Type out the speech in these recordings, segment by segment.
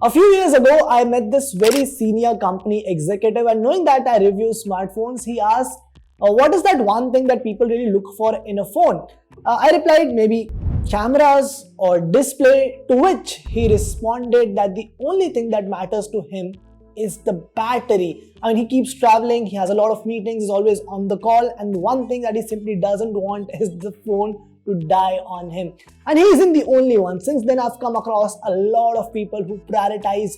A few years ago, I met this very senior company executive, and knowing that I review smartphones, he asked, what is that one thing that people really look for in a phone? I replied, maybe cameras or display, to which he responded that the only thing that matters to him is the battery. I mean, he keeps traveling, he has a lot of meetings, he's always on the call, and one thing that he simply doesn't want is the phone to die on him. And he isn't the only one. Since then, I've come across a lot of people who prioritize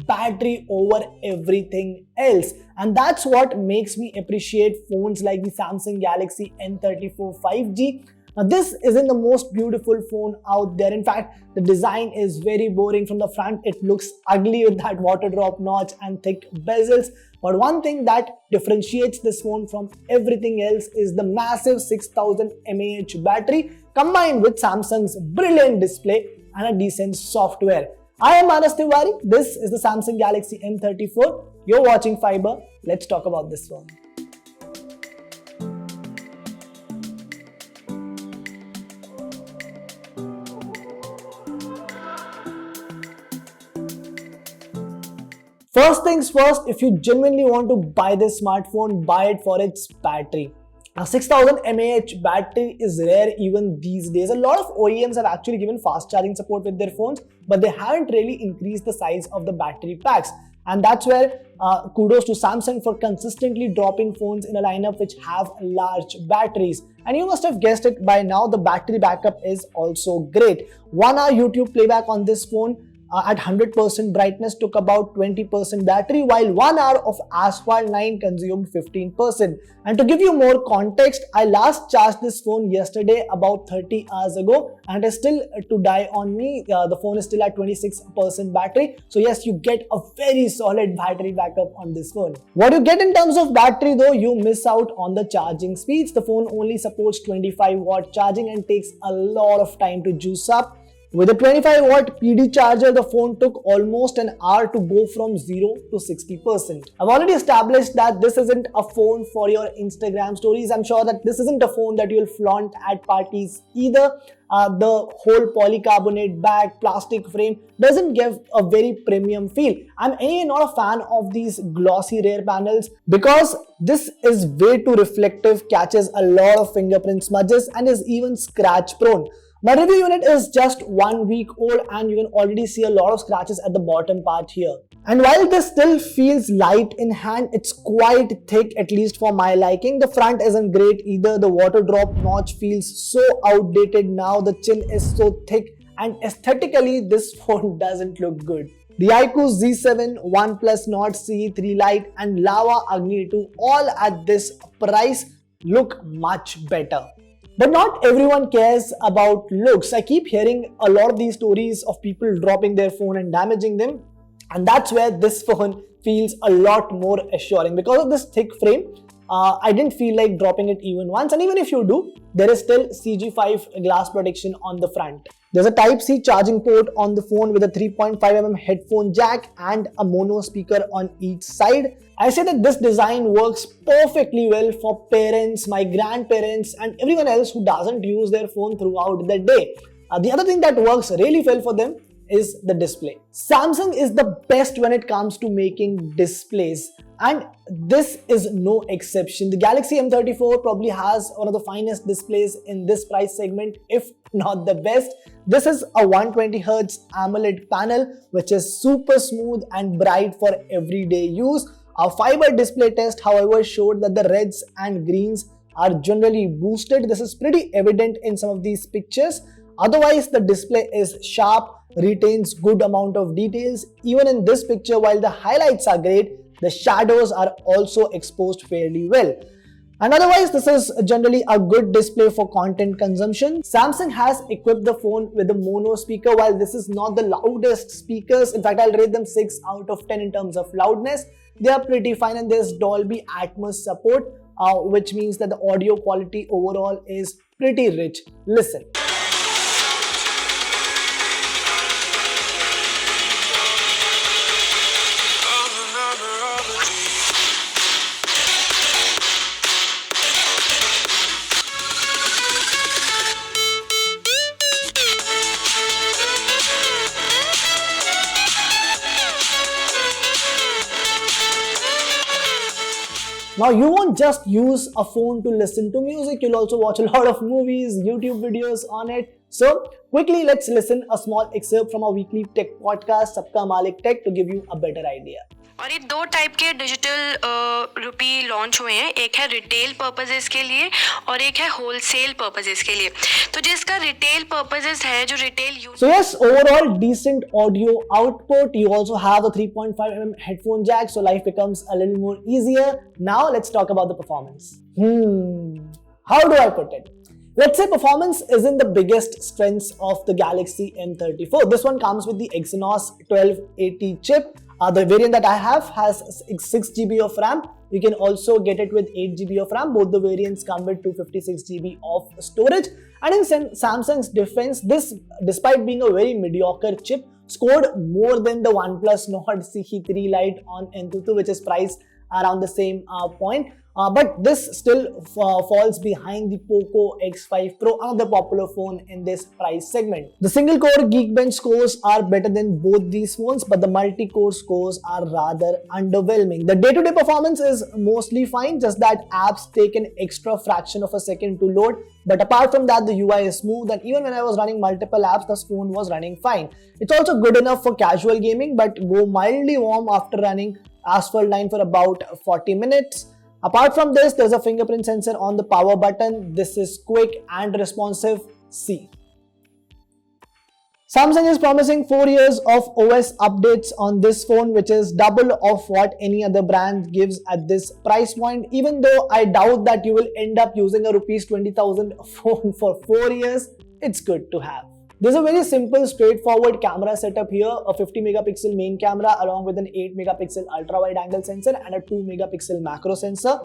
battery over everything else, and that's what makes me appreciate phones like the Samsung Galaxy M34 5G. Now, this isn't the most beautiful phone out there. In fact, the design is very boring. From the front, it looks ugly with that water drop notch and thick bezels. But one thing that differentiates this phone from everything else is the massive 6000 mAh battery combined with Samsung's brilliant display and a decent software. I am Mah Battery. This is the Samsung Galaxy M34. You're watching Fiiber. Let's talk about this phone. First things first, if you genuinely want to buy this smartphone, buy it for its battery. A 6000 mAh battery is rare even these days. A lot of OEMs have actually given fast charging support with their phones, but they haven't really increased the size of the battery packs. And that's where kudos to Samsung for consistently dropping phones in a lineup which have large batteries. And you must have guessed it by now, the battery backup is also great. 1 hour YouTube playback on this phone at 100% brightness took about 20% battery, while 1 hour of Asphalt 9 consumed 15%. And to give you more context, I last charged this phone yesterday about 30 hours ago, and it is still to die on me. The phone is still at 26% battery. So yes, you get a very solid battery backup on this phone. What you get in terms of battery though, you miss out on the charging speeds. The phone only supports 25-watt charging and takes a lot of time to juice up. With a 25-watt PD charger, the phone took almost an hour to go from 0 to 60%. I've already established that this isn't a phone for your Instagram stories. I'm sure that this isn't a phone that you'll flaunt at parties either. The whole polycarbonate back, plastic frame doesn't give a very premium feel. I'm anyway not a fan of these glossy rear panels because this is way too reflective, catches a lot of fingerprint smudges, and is even scratch prone. My review unit is just 1 week old and you can already see a lot of scratches at the bottom part here. And while this still feels light in hand, it's quite thick, at least for my liking. The front isn't great either. The water drop notch feels so outdated now. The chin is so thick, and aesthetically this phone doesn't look good. The iQOO Z7, OnePlus Nord CE3 Lite and Lava Agni 2 all at this price look much better. But not everyone cares about looks. I keep hearing a lot of these stories of people dropping their phone and damaging them. And that's where this phone feels a lot more assuring. Because of this thick frame, I didn't feel like dropping it even once. And even if you do, there is still CG5 glass protection on the front. There's a Type-C charging port on the phone with a 3.5mm headphone jack and a mono speaker on each side. I say that this design works perfectly well for parents, my grandparents, and everyone else who doesn't use their phone throughout the day. The other thing that works really well for them is the display. Samsung is the best when it comes to making displays, and this is no exception. The Galaxy M34 probably has one of the finest displays in this price segment, if not the best. This is a 120Hz AMOLED panel which is super smooth and bright for everyday use. Our Fiiber display test, however, showed that the reds and greens are generally boosted. This is pretty evident in some of these pictures. Otherwise, the display is sharp, retains good amount of details. Even in this picture, while the highlights are great, the shadows are also exposed fairly well. And otherwise, this is generally a good display for content consumption. Samsung has equipped the phone with a mono speaker. While this is not the loudest speakers, in fact, I'll rate them 6 out of 10 in terms of loudness. They are pretty fine, and there's Dolby Atmos support, which means that the audio quality overall is pretty rich. Listen. Now you won't just use a phone to listen to music, you'll also watch a lot of movies, YouTube videos on it. So quickly let's listen a small excerpt from our weekly tech podcast, Sabka Malik Tech, to give you a better idea. और ये दो type के digital rupee launch हुए हैं, एक है retail purposes के लिए और एक है होलसेल पर्पसेस के लिए। तो जिसका रिटेल पर्पसेस है, जो retail use. So yes, overall decent audio output. You also have a 3.5mm headphone jack, so life becomes a little more easier. Now let's talk about the performance. How do I put it? Let's say performance isn't the biggest strengths of the Galaxy M34. This one comes with the Exynos 1280 chip. The variant that I have has 6GB of RAM. You can also get it with 8GB of RAM. Both the variants come with 256GB of storage. And in Samsung's defense, this, despite being a very mediocre chip, scored more than the OnePlus Nord CE3 Lite on Antutu, which is priced around the same point. But this still falls behind the Poco X5 Pro, another popular phone in this price segment. The single-core Geekbench scores are better than both these phones, but the multi-core scores are rather underwhelming. The day-to-day performance is mostly fine, just that apps take an extra fraction of a second to load. But apart from that, the UI is smooth, and even when I was running multiple apps, the phone was running fine. It's also good enough for casual gaming, but go mildly warm after running Asphalt 9 for about 40 minutes. Apart from this, there's a fingerprint sensor on the power button. This is quick and responsive. See. Samsung is promising 4 years of OS updates on this phone, which is double of what any other brand gives at this price point. Even though I doubt that you will end up using a rupees 20,000 phone for 4 years, it's good to have. There's a very simple, straightforward camera setup here, a 50 megapixel main camera along with an 8 megapixel ultra wide angle sensor and a 2 megapixel macro sensor.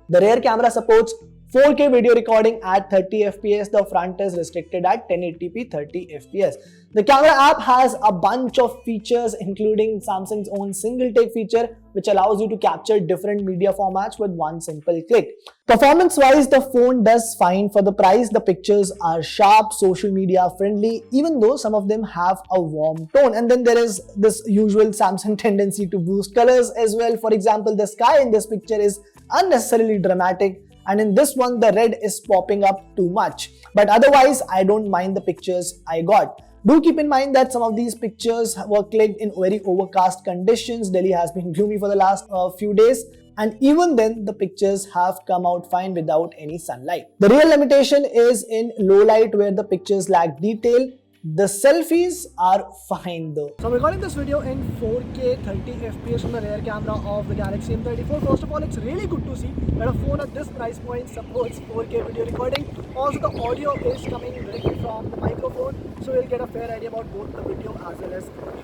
The rear camera supports 4K video recording at 30 FPS. The front is restricted at 1080p 30 FPS. The camera app has a bunch of features, including Samsung's own single take feature, which allows you to capture different media formats with one simple click. Performance wise, the phone does fine for the price. The pictures are sharp, social media friendly, even though some of them have a warm tone. And then there is this usual Samsung tendency to boost colors as well. For example, the sky in this picture is unnecessarily dramatic, and in this one the red is popping up too much. But otherwise, I don't mind the pictures I got. Do keep in mind that some of these pictures were clicked in very overcast conditions. Delhi has been gloomy for the last few days, and even then the pictures have come out fine without any sunlight. The real limitation is in low light, where the pictures lack detail. The selfies are fine though. So I'm recording this video in 4K 30 FPS from the rear camera of the Galaxy M34. First of all, it's really good to see that a phone at this price point supports 4K video recording. Also, the audio is coming directly from the microphone, so you'll get a fair idea about both the video as well as audio.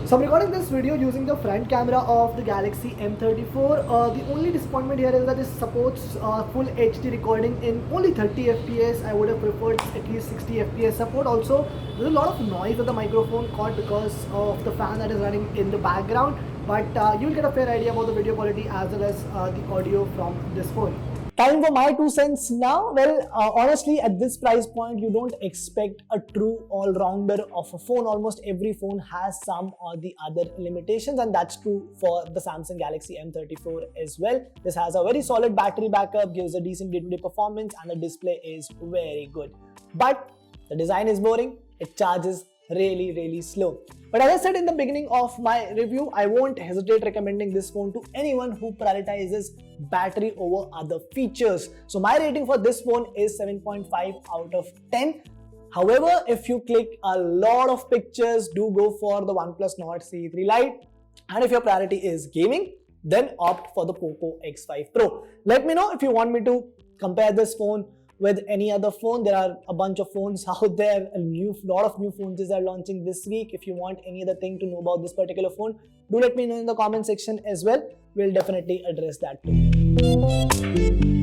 So I'm recording this video using the front camera of the Galaxy M34. The only disappointment here is that it supports full HD recording in only 30 FPS. I would have preferred at least 60 FPS support. Also, there's a lot of noise that the microphone caught because of the fan that is running in the background. But you'll get a fair idea about the video quality as well as the audio from this phone. Time for my 2 cents now. Well, honestly, at this price point, you don't expect a true all-rounder of a phone. Almost every phone has some or the other limitations, and that's true for the Samsung Galaxy M34 as well. This has a very solid battery backup, gives a decent day-to-day performance, and the display is very good. But the design is boring. It charges really slow. But as I said in the beginning of my review, I won't hesitate recommending this phone to anyone who prioritizes battery over other features. So my rating for this phone is 7.5 out of 10. However, if you click a lot of pictures, do go for the OnePlus Nord CE3 Lite. And if your priority is gaming, then opt for the Poco X5 Pro. Let me know if you want me to compare this phone with any other phone. There are a bunch of phones out there, a lot of new phones are launching this week. If you want any other thing to know about this particular phone, do let me know in the comment section as well. We'll definitely address that too.